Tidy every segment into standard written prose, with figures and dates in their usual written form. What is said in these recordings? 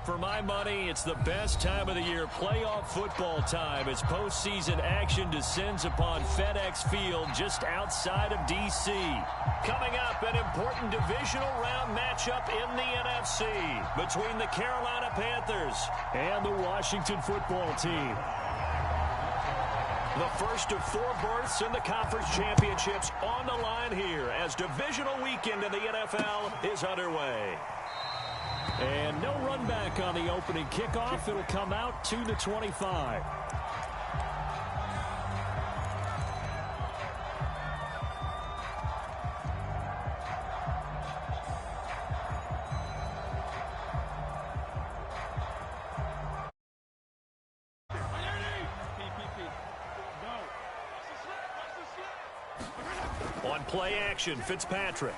For my money, it's the best time of the year, playoff football time, as postseason action descends upon FedEx Field just outside of D.C. Coming up, an important divisional round matchup in the NFC between the Carolina Panthers and the Washington football team. The first of 4 berths in the conference championships on the line here as divisional weekend in the NFL is underway. And no run back on the opening kickoff. It'll come out to the 25. On play action, Fitzpatrick.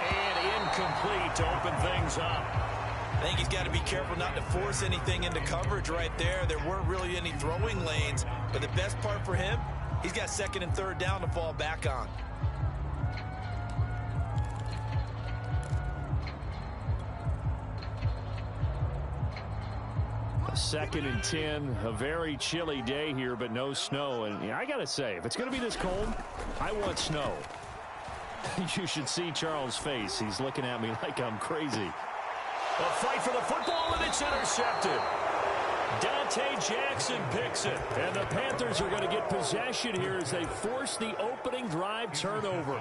And incomplete to open things up. I think he's got to be careful not to force anything into coverage right there. There weren't really any throwing lanes, but the best part for him, he's got 2nd and 3rd down to fall back on. A 2nd and 10, a very chilly day here, but no snow. And I got to say, if it's going to be this cold, I want snow. You should see Charles' face. He's looking at me like I'm crazy. A fight for the football, and it's intercepted. Dante Jackson picks it. And the Panthers are going to get possession here as they force the opening drive turnover.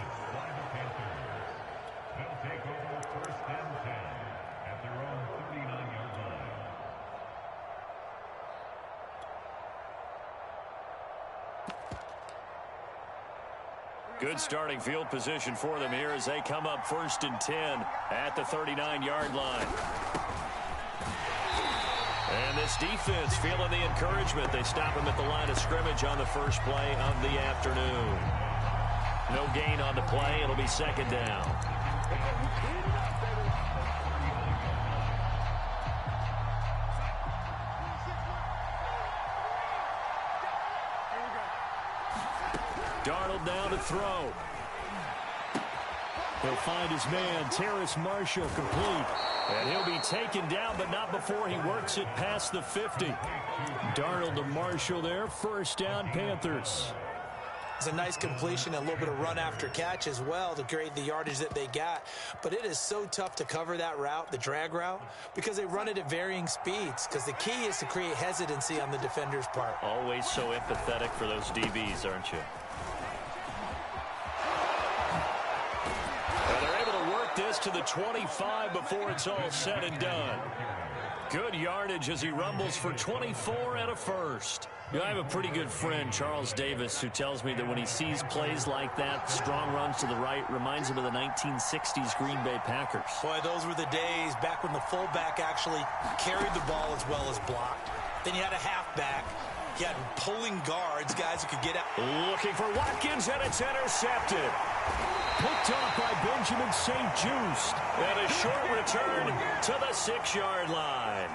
Good starting field position for them here as they come up 1st and 10 at the 39-yard line. And this defense feeling the encouragement. They stop him at the line of scrimmage on the first play of the afternoon. No gain on the play. It'll be 2nd down. Darnold down to throw. He'll find his man, Terrace Marshall, complete. And he'll be taken down, but not before he works it past the 50. Darnold to Marshall there. 1st down, Panthers. It's a nice completion, a little bit of run after catch as well to create the yardage that they got. But it is so tough to cover that route, the drag route, because they run it at varying speeds. Because the key is to create hesitancy on the defender's part. Always so empathetic for those DBs, aren't you? This to the 25 before it's all said and done. Good yardage as he rumbles for 24 and a first. I have a pretty good friend, Charles Davis, who tells me that when he sees plays like that, strong runs to the right, reminds him of the 1960s Green Bay Packers. Boy, those were the days back when the fullback actually carried the ball as well as blocked. Then you had a halfback. You had pulling guards, guys who could get out. Looking for Watkins, and it's intercepted. Picked off by Benjamin St. Just. And a short return to the 6-yard line.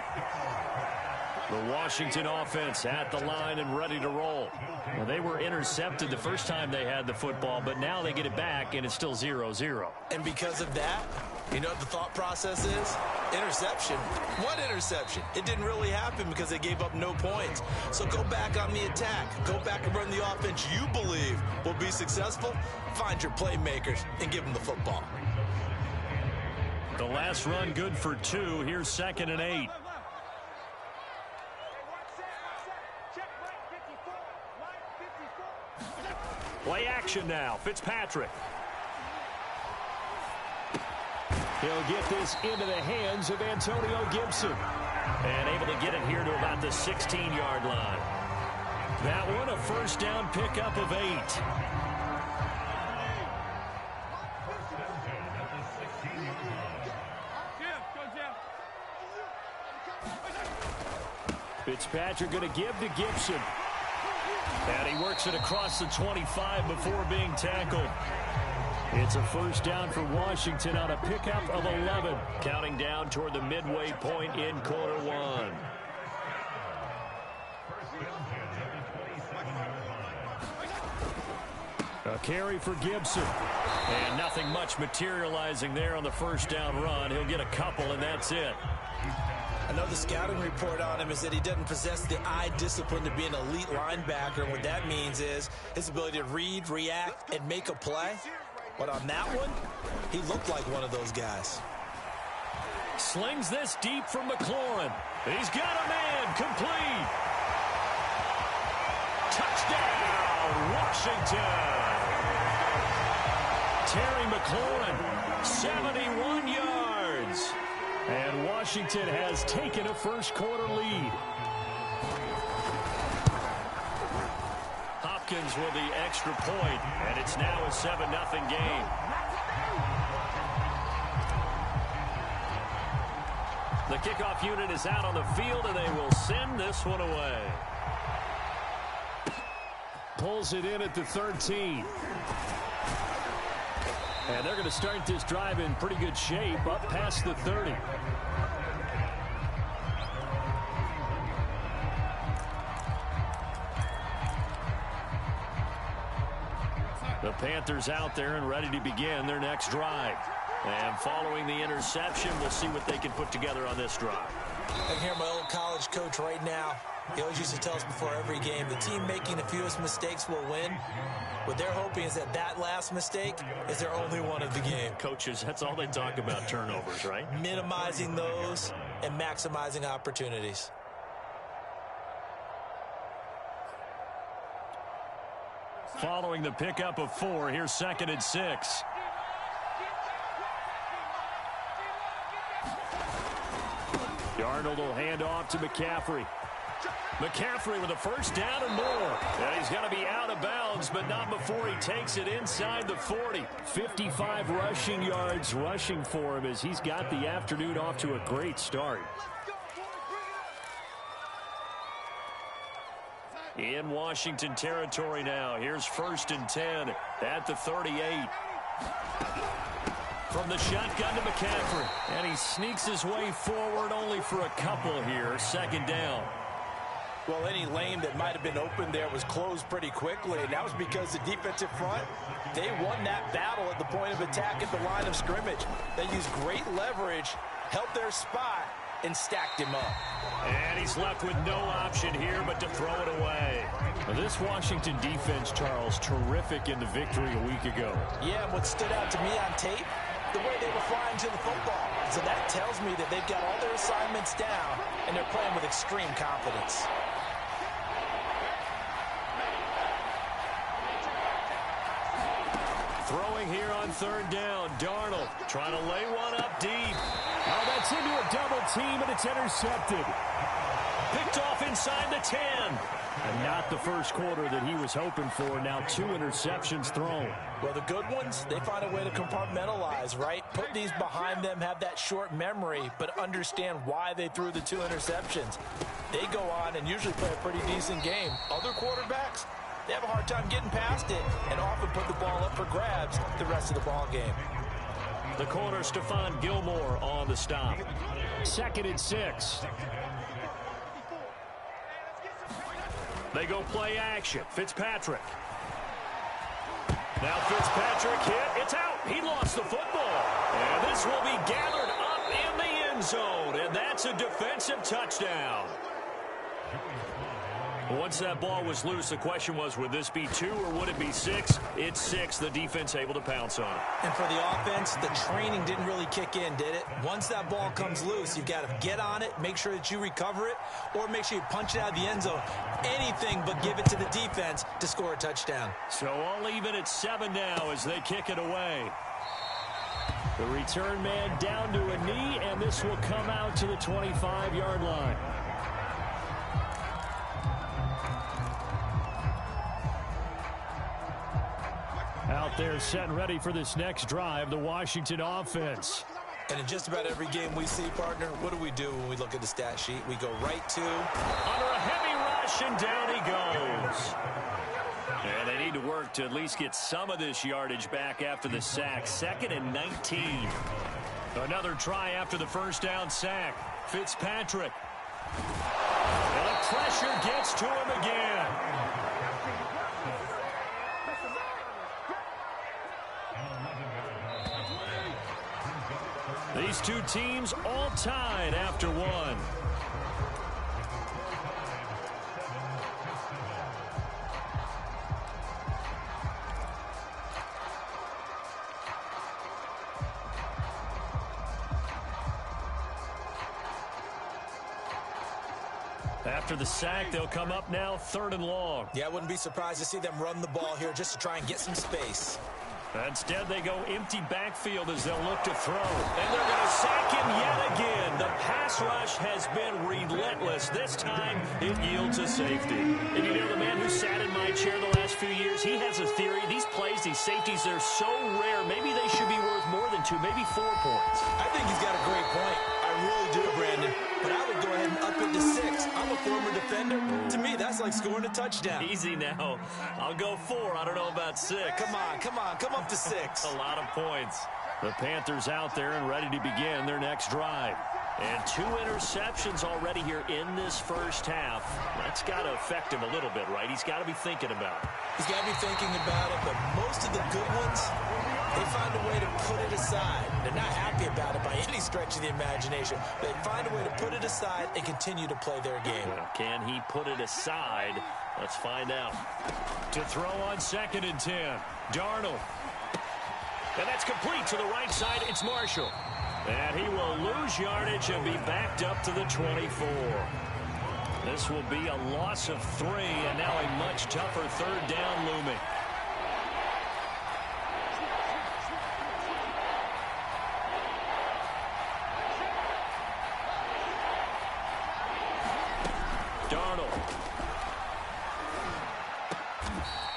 The Washington offense at the line and ready to roll. Well, they were intercepted the first time they had the football, but now they get it back, and it's still 0-0. And because of that, you know what the thought process is? Interception. What interception? It didn't really happen because they gave up no points. So go back on the attack. Go back and run the offense you believe will be successful. Find your playmakers and give them the football. The last run good for 2. Here's 2nd and 8. Play action now. Fitzpatrick. He'll get this into the hands of Antonio Gibson. And able to get it here to about the 16-yard line. That one a 1st down pickup of 8. Fitzpatrick going to give to Gibson. And he works it across the 25 before being tackled. It's a 1st down for Washington on a pickup of 11. Counting down toward the midway point in quarter 1. A carry for Gibson. And nothing much materializing there on the first down run. He'll get a couple, and that's it. Another scouting report on him is that he doesn't possess the eye discipline to be an elite linebacker. What that means is his ability to read, react, and make a play. But on that one, he looked like one of those guys. Slings this deep from McLaurin. He's got a man, complete. Touchdown, Washington. Terry McLaurin, 71 yards. And Washington has taken a first-quarter lead. Hopkins with the extra point, and it's now a 7-0 game. The kickoff unit is out on the field, and they will send this one away. Pulls it in at the 13. And they're going to start this drive in pretty good shape, up past the 30. The Panthers out there and ready to begin their next drive. And following the interception, we'll see what they can put together on this drive. I can hear my old college coach right now. He always used to tell us before every game, the team making the fewest mistakes will win. What they're hoping is that that last mistake is their only one of the game. Coaches, that's all they talk about, turnovers, right? Minimizing those and maximizing opportunities. Following the pickup of 4, here's 2nd and 6. Darnold will hand off to McCaffrey. McCaffrey with a first down and more. And he's going to be out of bounds, but not before he takes it inside the 40. 55 rushing yards rushing for him as he's got the afternoon off to a great start. In Washington territory now. Here's 1st and 10 at the 38. From the shotgun to McCaffrey. And he sneaks his way forward only for a couple here. 2nd down. Well, any lane that might have been open there was closed pretty quickly, and that was because the defensive front, they won that battle at the point of attack at the line of scrimmage. They used great leverage, helped their spot, and stacked him up. And he's left with no option here but to throw it away. Well, this Washington defense, Charles, terrific in the victory a week ago. Yeah, and what stood out to me on tape, the way they were flying to the football. So that tells me that they've got all their assignments down, and they're playing with extreme confidence. Throwing here on 3rd down. Darnold trying to lay one up deep. Oh, that's into a double team, and it's intercepted. Picked off inside the 10. And not the first quarter that he was hoping for. Now 2 interceptions thrown. Well, the good ones, they find a way to compartmentalize, right? Put these behind them, have that short memory, but understand why they threw the 2 interceptions. They go on and usually play a pretty decent game. Other quarterbacks, they have a hard time getting past it and often put the ball up for grabs the rest of the ball game. The corner, Stephon Gilmore on the stop. 2nd and 6. They go play action. Fitzpatrick. Now Fitzpatrick hit. It's out. He lost the football. And this will be gathered up in the end zone. And that's a defensive touchdown. Once that ball was loose, the question was, would this be 2 or would it be 6? It's 6. The defense able to pounce on it. And for the offense, the training didn't really kick in, did it? Once that ball comes loose, you've got to get on it, make sure that you recover it, or make sure you punch it out of the end zone. Anything but give it to the defense to score a touchdown. So all even at 7 now as they kick it away. The return man down to a knee, and this will come out to the 25-yard line. Out there set and ready for this next drive, the Washington offense. And in just about every game we see, partner, what do we do when we look at the stat sheet? We go right to... Under a heavy rush, and down he goes. And they need to work to at least get some of this yardage back after the sack. 2nd and 19. Another try after the first down sack. Fitzpatrick. And the pressure gets to him again. These two teams all tied after one. After the sack, they'll come up now 3rd and long. Yeah, I wouldn't be surprised to see them run the ball here just to try and get some space. Instead, they go empty backfield as they'll look to throw. And they're going to sack him yet again. The pass rush has been relentless. This time, it yields a safety. And you know, the man who sat in my chair the last few years, he has a theory. These plays, these safeties, they're so rare. Maybe they should be worth more than 2, maybe 4 points. I think he's got a great point. I really do, Brandon. But I would go ahead and up it to 6. I'm a former defender. To me, that's like scoring a touchdown. Easy now. I'll go 4. I don't know about 6. Come on. Come up to 6. A lot of points. The Panthers out there and ready to begin their next drive. And 2 interceptions already here in this first half. That's got to affect him a little bit, right? He's got to be thinking about it. He's got to be thinking about it, but most of the good ones, they find a way to put it aside. They're not happy about it by any stretch of the imagination. They find a way to put it aside and continue to play their game. Well, can he put it aside? Let's find out. To throw on 2nd and 10. Darnold. And that's complete to the right side. It's Marshall. And he will lose yardage and be backed up to the 24. This will be a loss of 3, and now a much tougher 3rd down looming. Darnold.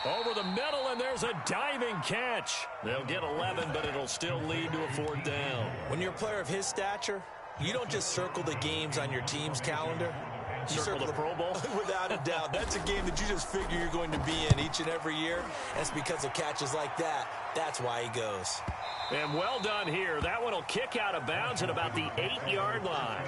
Over the middle, and there's a diving catch. They'll get 11, but it'll still lead to a 4th down. When you're a player of his stature, you don't just circle the games on your team's calendar. You circle the Pro Bowl? Without a doubt. That's a game that you just figure you're going to be in each and every year. And it's because of catches like that. That's why he goes. And well done here. That one will kick out of bounds at about the 8-yard line.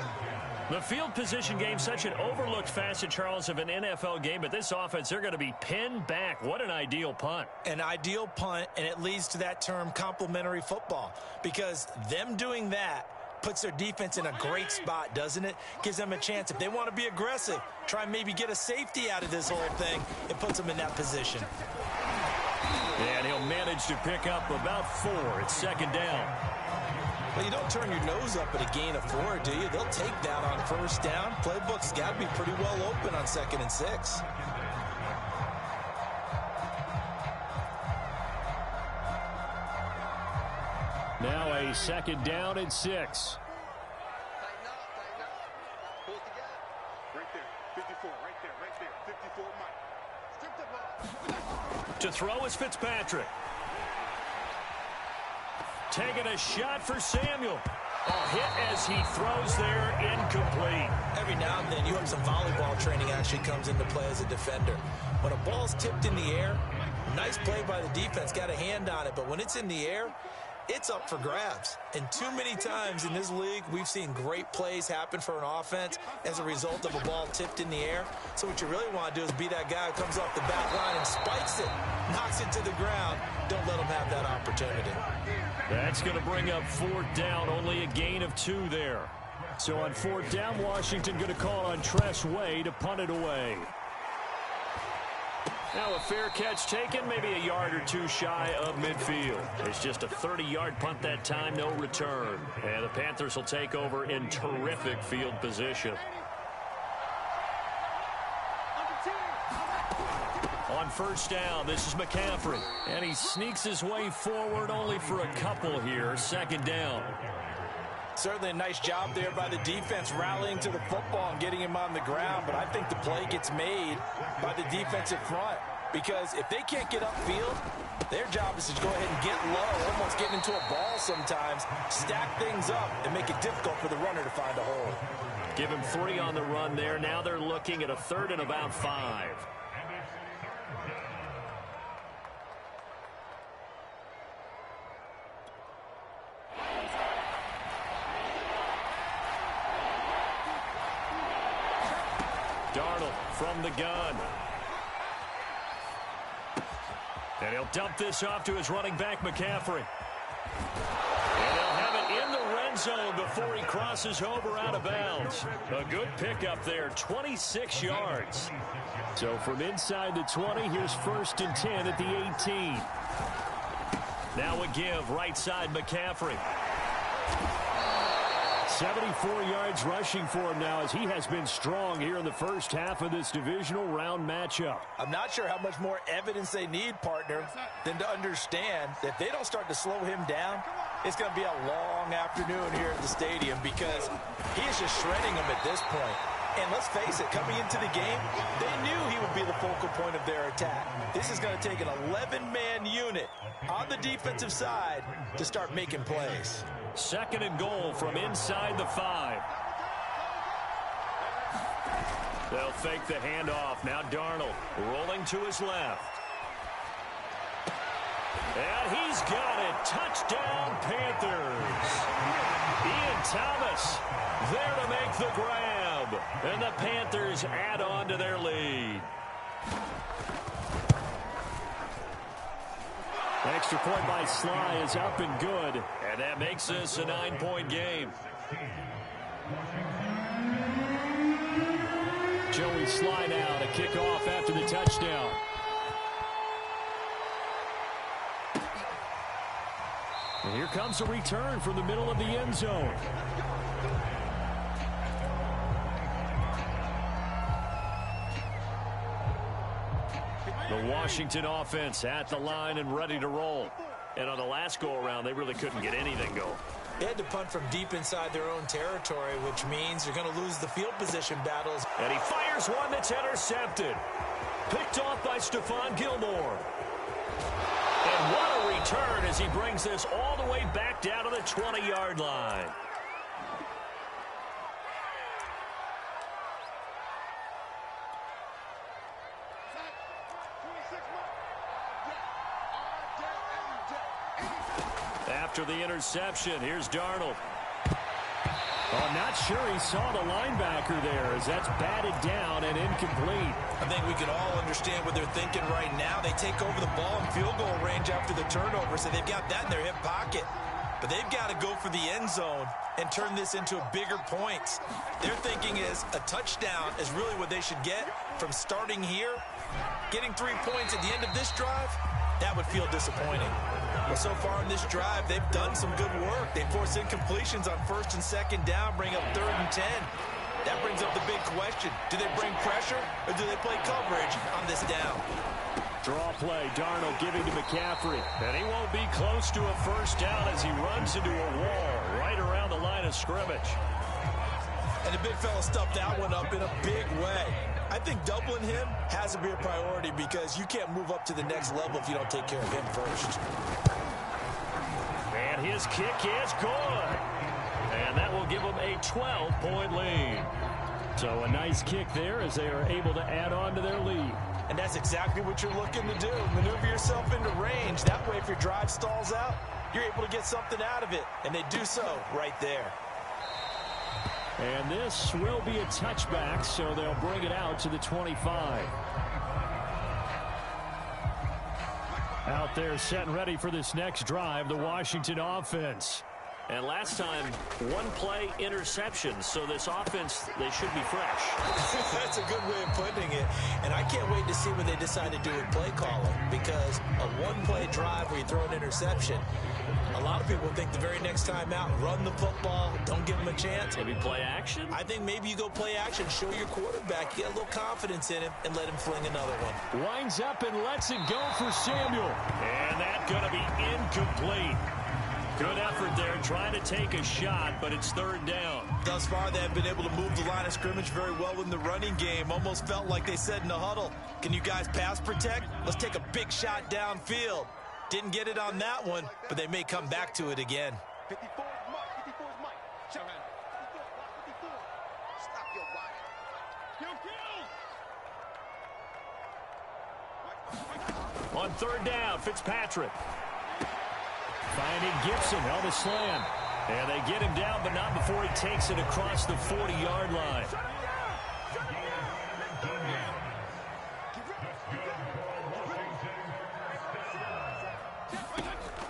The field position game, such an overlooked facet, Charles, of an NFL game. But this offense, they're going to be pinned back. What an ideal punt. An ideal punt, and it leads to that term complementary football. Because them doing that puts their defense in a great spot, doesn't it? Gives them a chance. If they want to be aggressive, try and maybe get a safety out of this whole thing. It puts them in that position. And he'll manage to pick up about 4. It's 2nd down. Well, you don't turn your nose up at a gain of 4, do you? They'll take that on 1st down. Playbook's got to be pretty well open on 2nd and 6. Now a 2nd down and 6. Tighten up. Pull it together. Right there, 54, right there, 54, Mike. Strip the ball. To throw is Fitzpatrick. Taking a shot for Samuel. A hit as he throws there, incomplete. Every now and then you have some volleyball training actually comes into play as a defender. When a ball's tipped in the air, nice play by the defense, got a hand on it, but when it's in the air, it's up for grabs. And too many times in this league, we've seen great plays happen for an offense as a result of a ball tipped in the air. So what you really want to do is be that guy who comes off the back line and spikes it, knocks it to the ground. Don't let him have that opportunity. That's going to bring up 4th down, only a gain of 2 there. So on 4th down, Washington going to call on Tress Way to punt it away. Now a fair catch taken, maybe a yard or 2 shy of midfield. It's just a 30-yard punt that time, no return. And the Panthers will take over in terrific field position. On 1st down, this is McCaffrey. And he sneaks his way forward only for a couple here. 2nd down. Certainly a nice job there by the defense rallying to the football and getting him on the ground, but I think the play gets made by the defensive front because if they can't get upfield, their job is to go ahead and get low, almost get into a ball sometimes, stack things up, and make it difficult for the runner to find a hole. Give him 3 on the run there. Now they're looking at a 3rd and about 5. Darnold from the gun. And he'll dump this off to his running back, McCaffrey. And they'll have it in the red zone before he crosses over out of bounds. A good pickup there, 26 yards. So from inside the 20, here's 1st and 10 at the 18. Now a give, right side McCaffrey. 74 yards rushing for him now as he has been strong here in the first half of this divisional round matchup. I'm not sure how much more evidence they need, partner, than to understand that if they don't start to slow him down, it's going to be a long afternoon here at the stadium because he is just shredding them at this point. And let's face it, coming into the game, they knew he would be the focal point of their attack. This is going to take an 11-man unit on the defensive side to start making plays. 2nd and goal from inside the 5. They'll fake the handoff. Now Darnold rolling to his left. And he's got it. Touchdown, Panthers. Ian Thomas there to make the grab. And the Panthers add on to their lead. Extra point by Sly is up and good. And that makes this a 9-point game. Joey Sly now to kick off after the touchdown. And here comes a return from the middle of the end zone. The Washington offense at the line and ready to roll. And on the last go-around, they really couldn't get anything going. They had to punt from deep inside their own territory, which means you're going to lose the field position battles. And he fires one that's intercepted. Picked off by Stephon Gilmore. And what a return as he brings this all the way back down to the 20-yard line. After the interception, here's Darnold. Oh, not sure he saw the linebacker there as that's batted down and incomplete. I think we can all understand what they're thinking right now. They take over the ball in field goal range after the turnover, so they've got that in their hip pocket. But they've got to go for the end zone and turn this into bigger points. Their thinking is a touchdown is really what they should get from starting here. Getting 3 points at the end of this drive, that would feel disappointing. Well, so far in this drive, they've done some good work. They force incompletions on 1st and 2nd down, bring up 3rd and 10. That brings up the big question. Do they bring pressure or do they play coverage on this down? Draw play, Darnold giving to McCaffrey. And he won't be close to a first down as he runs into a wall right around the line of scrimmage. And the big fella stuffed that one up in a big way. I think doubling him has to be a priority because you can't move up to the next level if you don't take care of him first. And his kick is good. And that will give him a 12-point lead. So a nice kick there as they are able to add on to their lead. And that's exactly what you're looking to do. Maneuver yourself into range. That way, if your drive stalls out, you're able to get something out of it. And they do so right there. And this will be a touchback, so they'll bring it out to the 25. Out there set and ready for this next drive, the Washington offense. And last time, one play interception, so this offense, they should be fresh. That's a good way of putting it. And I can't wait to see what they decide to do with play calling, because a one-play drive where you throw an interception, a lot of people think the very next time out, run the football, don't give them a chance. Maybe play action? I think maybe you go play action, show your quarterback, get a little confidence in him, and let him fling another one. Winds up and lets it go for Samuel. And that's going to be incomplete. Good effort there, trying to take a shot, but it's 3rd down. Thus far, they have been able to move the line of scrimmage very well in the running game. Almost felt like they said in the huddle, can you guys pass protect? Let's take a big shot downfield. Didn't get it on that one, but they may come back to it again. 54 is Mike. 54 is Mike. Check it. 54. Stop your body. On 3rd down, Fitzpatrick. Finding Gibson on the slam. And they get him down, but not before he takes it across the 40-yard line.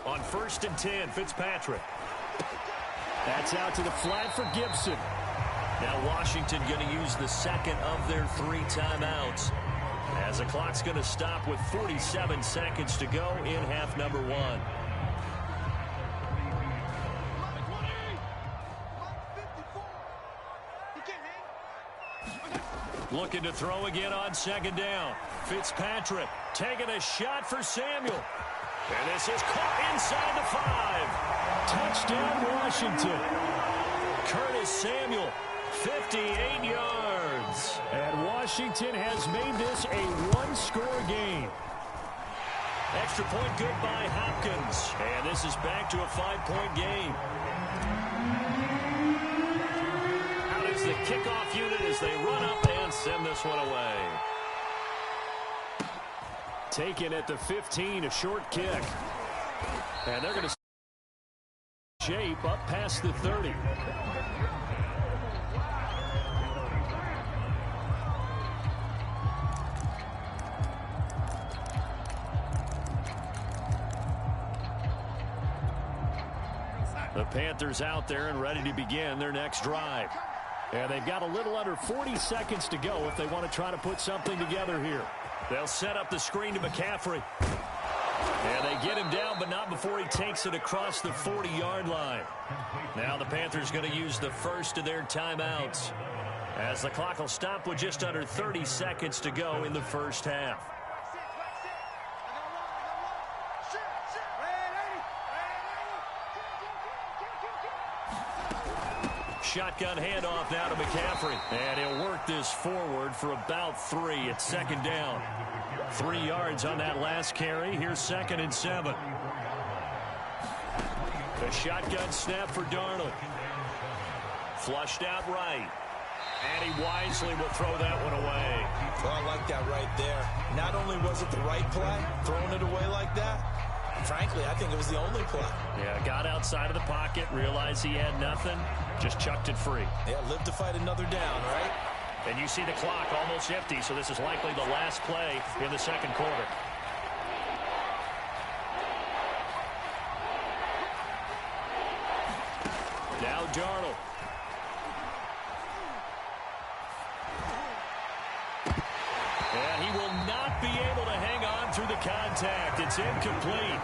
On 1st and 10, Fitzpatrick. That's out to the flat for Gibson. Now Washington going to use the second of their 3 timeouts, as the clock's going to stop with 47 seconds to go in half number 1. Looking to throw again on second down. Fitzpatrick taking a shot for Samuel. And this is caught inside the 5. Touchdown, Washington. Curtis Samuel, 58 yards. And Washington has made this a one-score game. Extra point good by Hopkins. And this is back to a 5-point game. Out is the kickoff unit as they run up and send this one away. Taken at the 15, a short kick. And they're going to shape up past the 30. The Panthers out there and ready to begin their next drive. And they've got a little under 40 seconds to go if they want to try to put something together here. They'll set up the screen to McCaffrey. And they get him down, but not before he takes it across the 40-yard line. Now the Panthers going to use the first of their timeouts, as the clock will stop with just under 30 seconds to go in the first half. Shotgun handoff now to McCaffrey. And he'll work this forward for about 3 at second down. 3 yards on that last carry. Here's 2nd and 7. The shotgun snap for Darnold. Flushed out right. And he wisely will throw that one away. Well, I like that right there. Not only was it the right play, throwing it away like that, frankly, I think it was the only play. Yeah, got outside of the pocket, realized he had nothing, just chucked it free. Yeah, live to fight another down, right? And you see the clock almost empty, so this is likely the last play in the second quarter. Now Darnold. And he will not be able to hang on through the contact. It's incomplete.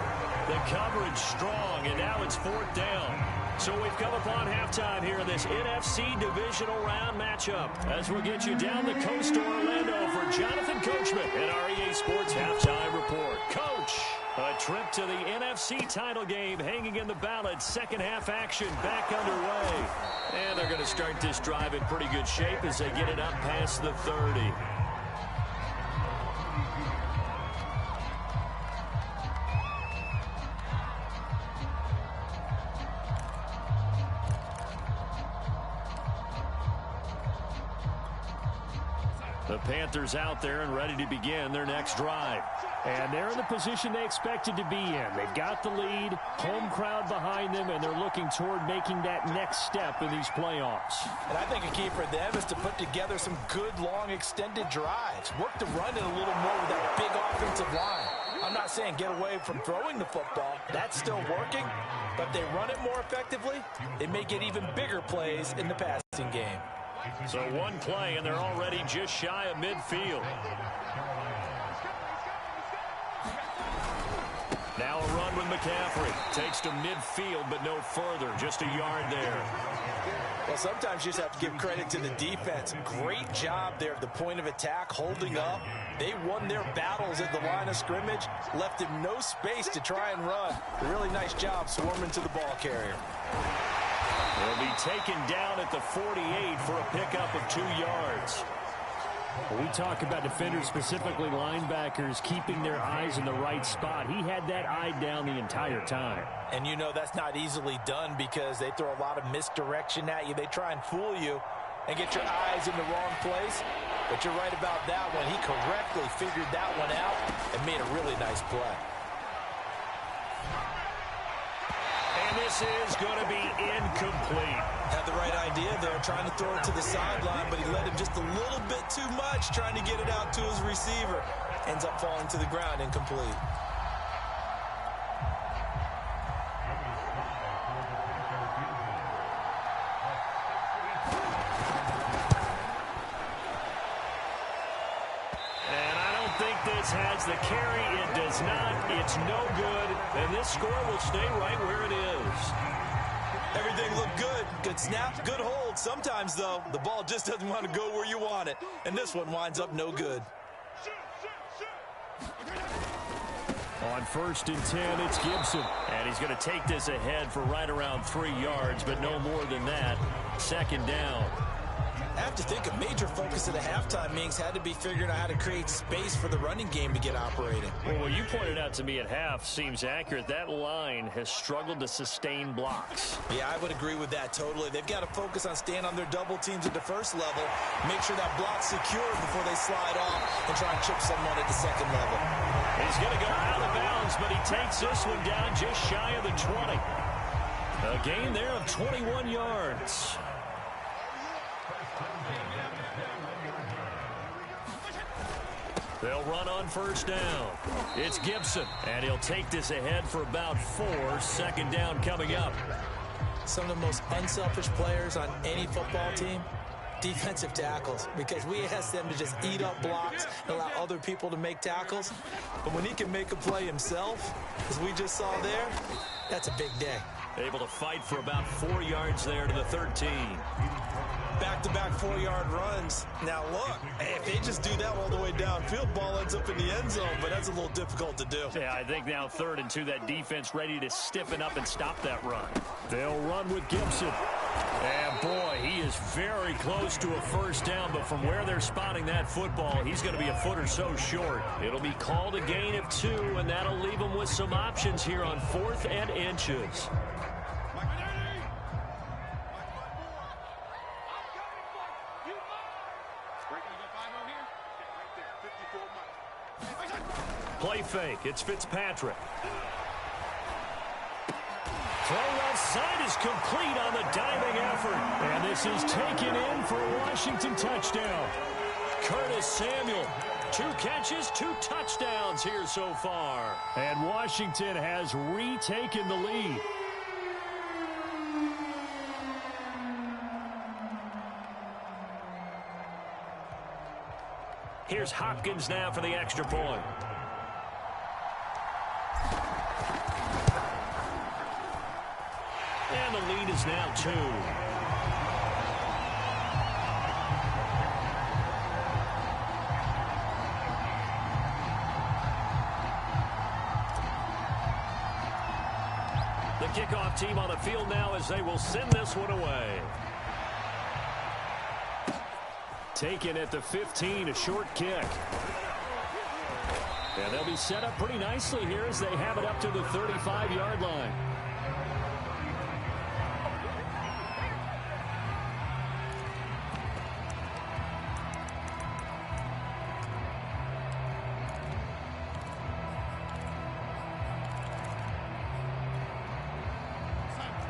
The coverage strong, and now it's 4th down. So we've come upon halftime here in this NFC divisional round matchup, as we'll get you down the coast to Orlando for Jonathan Coachman at our EA Sports Halftime Report. Coach, a trip to the NFC title game hanging in the balance. Second half action back underway. And they're going to start this drive in pretty good shape as they get it up past the 30. The Panthers out there and ready to begin their next drive. And they're in the position they expected to be in. They've got the lead, home crowd behind them, and they're looking toward making that next step in these playoffs. And I think a key for them is to put together some good, long, extended drives. Work the run in a little more with that big offensive line. I'm not saying get away from throwing the football. That's still working. But they run it more effectively, they may get even bigger plays in the passing game. So one play, and they're already just shy of midfield. Now a run with McCaffrey. Takes to midfield, but no further. Just a yard there. Well, sometimes you just have to give credit to the defense. Great job there at the point of attack, holding up. They won their battles at the line of scrimmage, left him no space to try and run. A really nice job swarming to the ball carrier. He'll be taken down at the 48 for a pickup of 2 yards. We talk about defenders, specifically linebackers, keeping their eyes in the right spot. He had that eye down the entire time. And you know that's not easily done because they throw a lot of misdirection at you. They try and fool you and get your eyes in the wrong place. But you're right about that one. He correctly figured that one out and made a really nice play. And this is going to be incomplete. Had the right idea there, trying to throw it to the sideline, but he let him just a little bit too much, trying to get it out to his receiver. Ends up falling to the ground, incomplete. This has the carry. It does not. It's no good. And this score will stay right where it is. Everything looked good. Good snap, good hold. Sometimes, though, the ball just doesn't want to go where you want it. And this one winds up no good. On 1st and 10, it's Gibson. And he's going to take this ahead for right around 3 yards, but no more than that. 2nd down. I have to think a major focus of the halftime meetings had to be figuring out how to create space for the running game to get operating. Well, what you pointed out to me at half seems accurate. That line has struggled to sustain blocks. Yeah, I would agree with that totally. They've got to focus on staying on their double teams at the first level, make sure that block's secure before they slide off and try and chip someone at the second level. He's going to go out of bounds, but he takes this one down just shy of the 20. A gain there of 21 yards. They'll run on 1st down. It's Gibson, and he'll take this ahead for about 4. 2nd down coming up. Some of the most unselfish players on any football team, defensive tackles, because we ask them to just eat up blocks and allow other people to make tackles. But when he can make a play himself, as we just saw there, that's a big day. Able to fight for about 4 yards there to the 13. Back-to-back 4-yard runs. Now, look, if they just do that all the way downfield, ball ends up in the end zone, but that's a little difficult to do. Yeah, I think now 3rd and 2, that defense ready to stiffen up and stop that run. They'll run with Gibson. And, boy, he is very close to a 1st down, but from where they're spotting that football, he's going to be a foot or so short. It'll be called a gain of 2, and that'll leave him with some options here on 4th and inches. Play fake. It's Fitzpatrick. Throw left side is complete on the diving effort. And this is taken in for a Washington touchdown. Curtis Samuel. 2 catches, 2 touchdowns here so far. And Washington has retaken the lead. Here's Hopkins now for the extra point. And the lead is now 2. The kickoff team on the field now as they will send this one away. Taken at the 15, a short kick. And they'll be set up pretty nicely here as they have it up to the 35-yard line.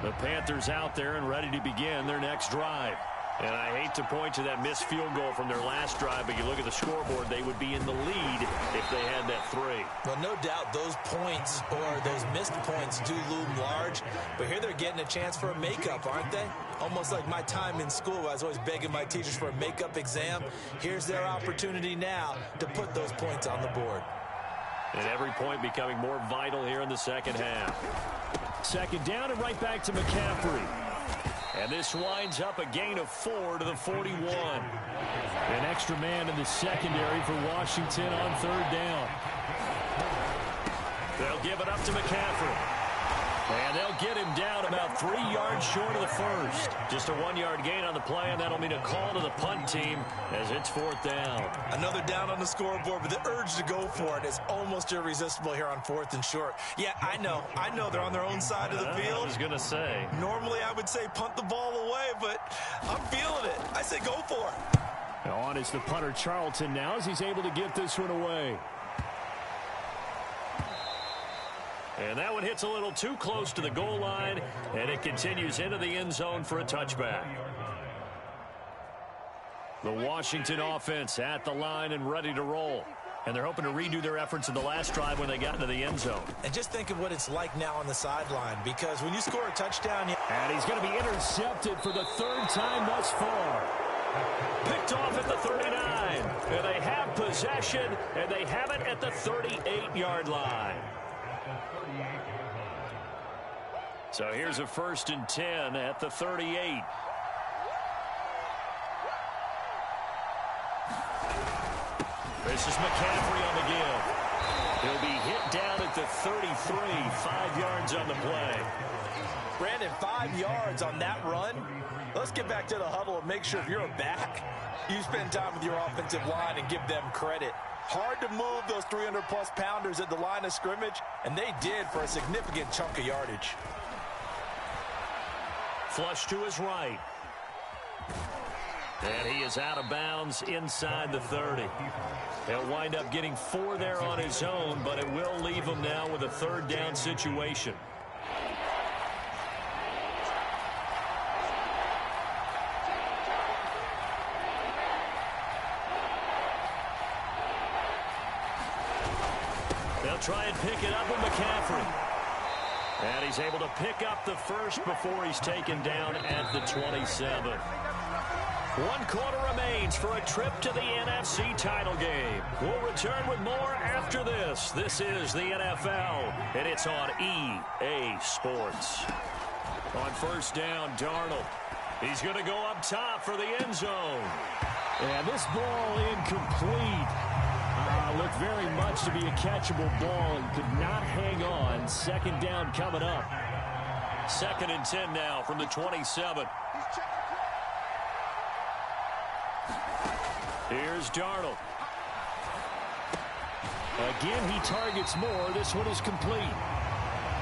The Panthers out there and ready to begin their next drive. And I hate to point to that missed field goal from their last drive, but you look at the scoreboard, they would be in the lead if they had that 3. Well, no doubt those points or those missed points do loom large, but here they're getting a chance for a makeup, aren't they? Almost like my time in school, I was always begging my teachers for a makeup exam. Here's their opportunity now to put those points on the board. And every point becoming more vital here in the second half. 2nd down and right back to McCaffrey. And this winds up a gain of 4 to the 41. An extra man in the secondary for Washington on 3rd down. They'll give it up to McCaffrey. And they'll get him down about 3 yards short of the 1st. Just a 1-yard gain on the play, and that'll mean a call to the punt team as it's 4th down. Another down on the scoreboard, but the urge to go for it is almost irresistible here on 4th and short. Yeah, I know they're on their own side of the field. I was going to say. Normally I would say punt the ball away, but I'm feeling it. I say go for it. Now on is the punter Charlton now as he's able to get this one away. And that one hits a little too close to the goal line, and it continues into the end zone for a touchback. The Washington offense at the line and ready to roll. And they're hoping to redo their efforts in the last drive when they got into the end zone. And just think of what it's like now on the sideline, because when you score a touchdown... And he's going to be intercepted for the 3rd time thus far. Picked off at the 39. And they have possession, and they have it at the 38-yard line. So here's a 1st and 10 at the 38. This is McCaffrey on the give. He'll be hit down at the 33, 5 yards on the play. Brandon, 5 yards on that run. Let's get back to the huddle and make sure if you're a back, you spend time with your offensive line and give them credit. Hard to move those 300-plus pounders at the line of scrimmage, and they did for a significant chunk of yardage. Flush to his right. And he is out of bounds inside the 30. He'll wind up getting 4 there on his own, but it will leave him now with a 3rd down situation. They'll try and pick it up with McCaffrey. And he's able to pick up the first before he's taken down at the 27. 1 quarter remains for a trip to the NFC title game. We'll return with more after this. This is the NFL, and it's on EA Sports. On 1st down, Darnold. He's going to go up top for the end zone. And this ball incomplete. Looked very much to be a catchable ball and could not hang on. 2nd down coming up. 2nd and 10 now from the 27. Here's Darnold. Again, he targets more. This one is complete.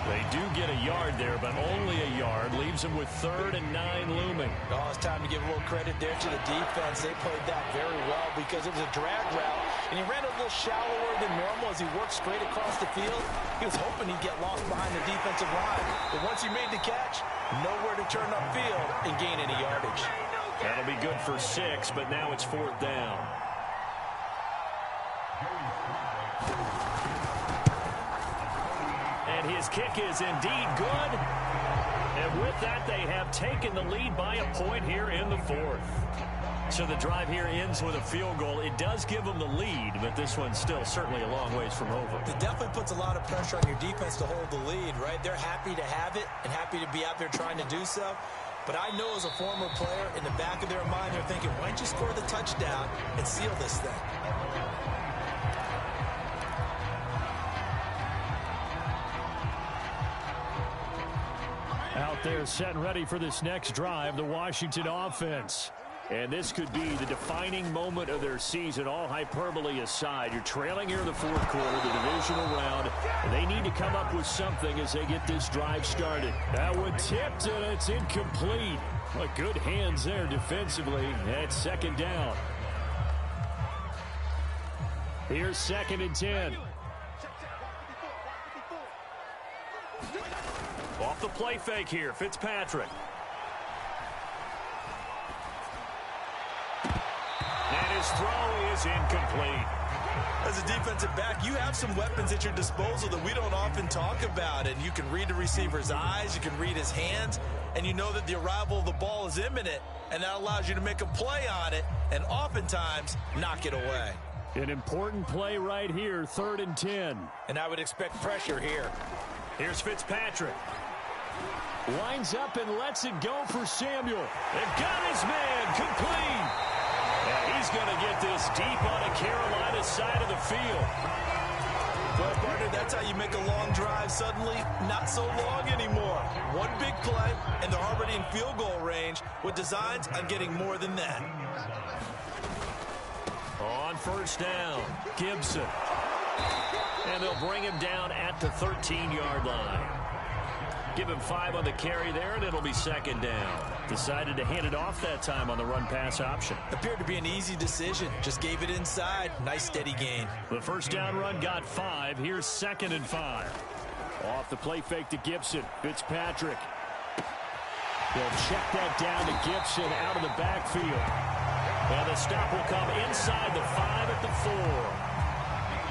They do get a yard there, but only a yard. Leaves him with 3rd and 9 looming. Oh, it's time to give a little credit there to the defense. They played that very well because it was a drag route, and he ran a little shallower than normal as he worked straight across the field. He was hoping he'd get lost behind the defensive line, but once he made the catch, nowhere to turn upfield and gain any yardage. That'll be good for 6, but now it's 4th down. And his kick is indeed good. And with that, they have taken the lead by a point here in the 4th. So the drive here ends with a field goal. It does give them the lead, but this one's still certainly a long ways from over. It definitely puts a lot of pressure on your defense to hold the lead, right? They're happy to have it and happy to be out there trying to do so. But I know as a former player, in the back of their mind, they're thinking, why don't you score the touchdown and seal this thing? Out there set and ready for this next drive, the Washington offense. And this could be the defining moment of their season, all hyperbole aside. You're trailing here in the 4th quarter, the divisional round, and they need to come up with something as they get this drive started. That one tipped, and it's incomplete. But good hands there defensively at 2nd down. Here's 2nd and 10. Off the play fake here, Fitzpatrick. And his throw is incomplete. As a defensive back, you have some weapons at your disposal that we don't often talk about. And you can read the receiver's eyes, you can read his hands, and you know that the arrival of the ball is imminent. And that allows you to make a play on it and oftentimes knock it away. An important play right here, 3rd and 10. And I would expect pressure here. Here's Fitzpatrick. Lines up and lets it go for Samuel. They've got his man complete. And he's going to get this deep on the Carolina side of the field. Well, partner, that's how you make a long drive suddenly not so long anymore. One big play, and they're already in field goal range with designs on getting more than that. On 1st down, Gibson. And they'll bring him down at the 13-yard line. Give him 5 on the carry there, and it'll be 2nd down. Decided to hand it off that time on the run-pass option. Appeared to be an easy decision. Just gave it inside. Nice, steady gain. The 1st down run got 5. Here's 2nd and 5. Off the play fake to Gibson. Fitzpatrick. They'll check that down to Gibson out of the backfield. And the stop will come inside the 5 at the 4.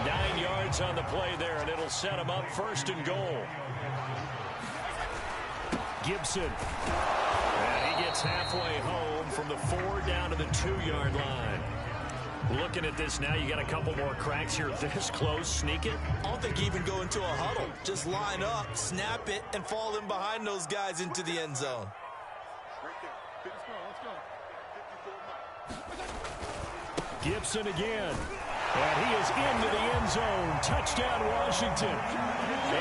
9 yards on the play there, and it'll set him up 1st and goal. Gibson. And he gets halfway home from the 4 down to the 2-yard line. Looking at this now, you got a couple more cracks here this close. Sneak it. I don't think even go into a huddle. Just line up, snap it, and fall in behind those guys into the end zone. Gibson again. And he is into the end zone. Touchdown, Washington.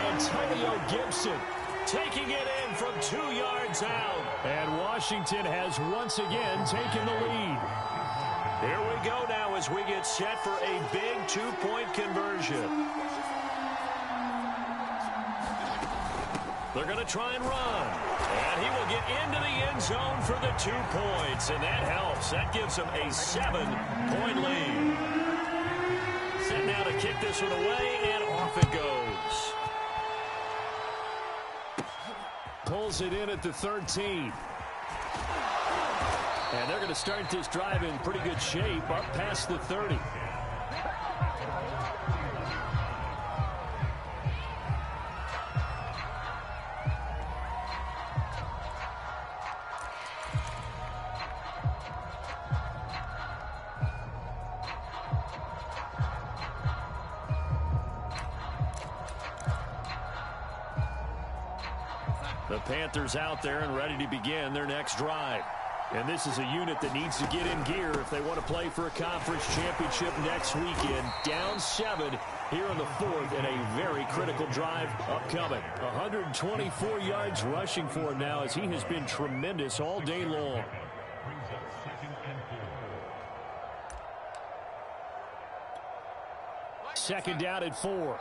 Antonio Gibson taking it in from 2 yards out. And Washington has once again taken the lead. Here we go now as we get set for a big 2-point conversion. They're going to try and run. And he will get into the end zone for the 2 points. And that helps. That gives them a 7-point lead. Set now to kick this one away, and off it goes. Pulls it in at the 13. And they're going to start this drive in pretty good shape up past the 30. The Panthers out there and ready to begin their next drive. And this is a unit that needs to get in gear if they want to play for a conference championship next weekend. Down 7 here in the 4th and a very critical drive upcoming. 124 yards rushing for him now as he has been tremendous all day long. Second down at 4.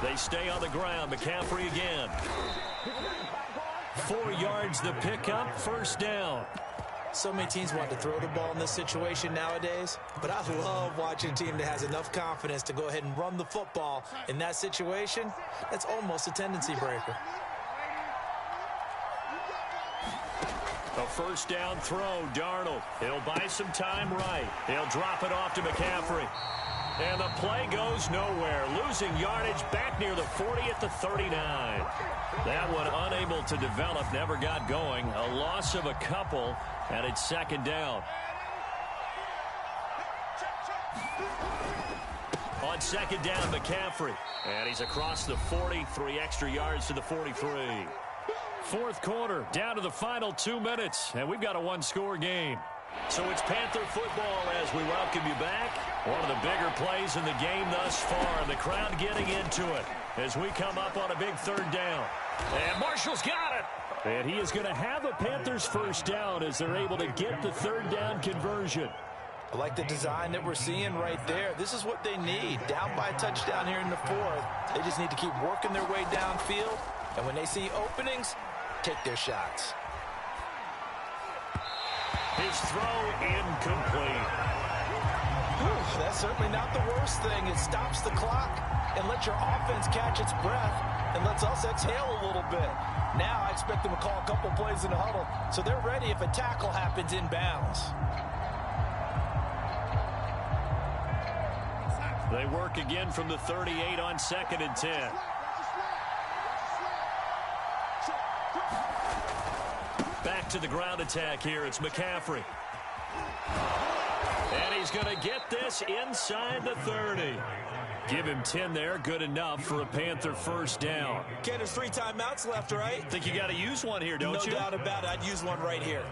They stay on the ground. McCaffrey again. 4 yards the pickup, first down. So many teams want to throw the ball in this situation nowadays, but I love watching a team that has enough confidence to go ahead and run the football in that situation. That's almost a tendency breaker. A first down throw, Darnold. He'll buy some time right. He'll drop it off to McCaffrey. And the play goes nowhere. Losing yardage back near the 40 at the 39. That one unable to develop, never got going. A loss of a couple, and it's second down. On second down, McCaffrey. And he's across the 40, 3 extra yards to the 43. Fourth quarter, down to the final 2 minutes, and we've got a 1-score game. So it's Panther football as we welcome you back. One of the bigger plays in the game thus far, and the crowd getting into it as we come up on a big third down. And Marshall's got it. And he is going to have a Panthers first down as they're able to get the third down conversion. I like the design that we're seeing right there. This is what they need. Down by a touchdown here in the 4th. They just need to keep working their way downfield. And when they see openings, take their shots. His throw incomplete. Whew, that's certainly not the worst thing. It stops the clock and lets your offense catch its breath and lets us exhale a little bit. Now I expect them to call a couple plays in the huddle so they're ready if a tackle happens inbounds. They work again from the 38 on 2nd and 10. Back to the ground attack here. It's McCaffrey. And he's going to get this inside the 30. Give him 10 there. Good enough for a Panther first down. Okay, there's 3 timeouts left, right? Think you got to use one here, don't you? No doubt about it. I'd use one right here.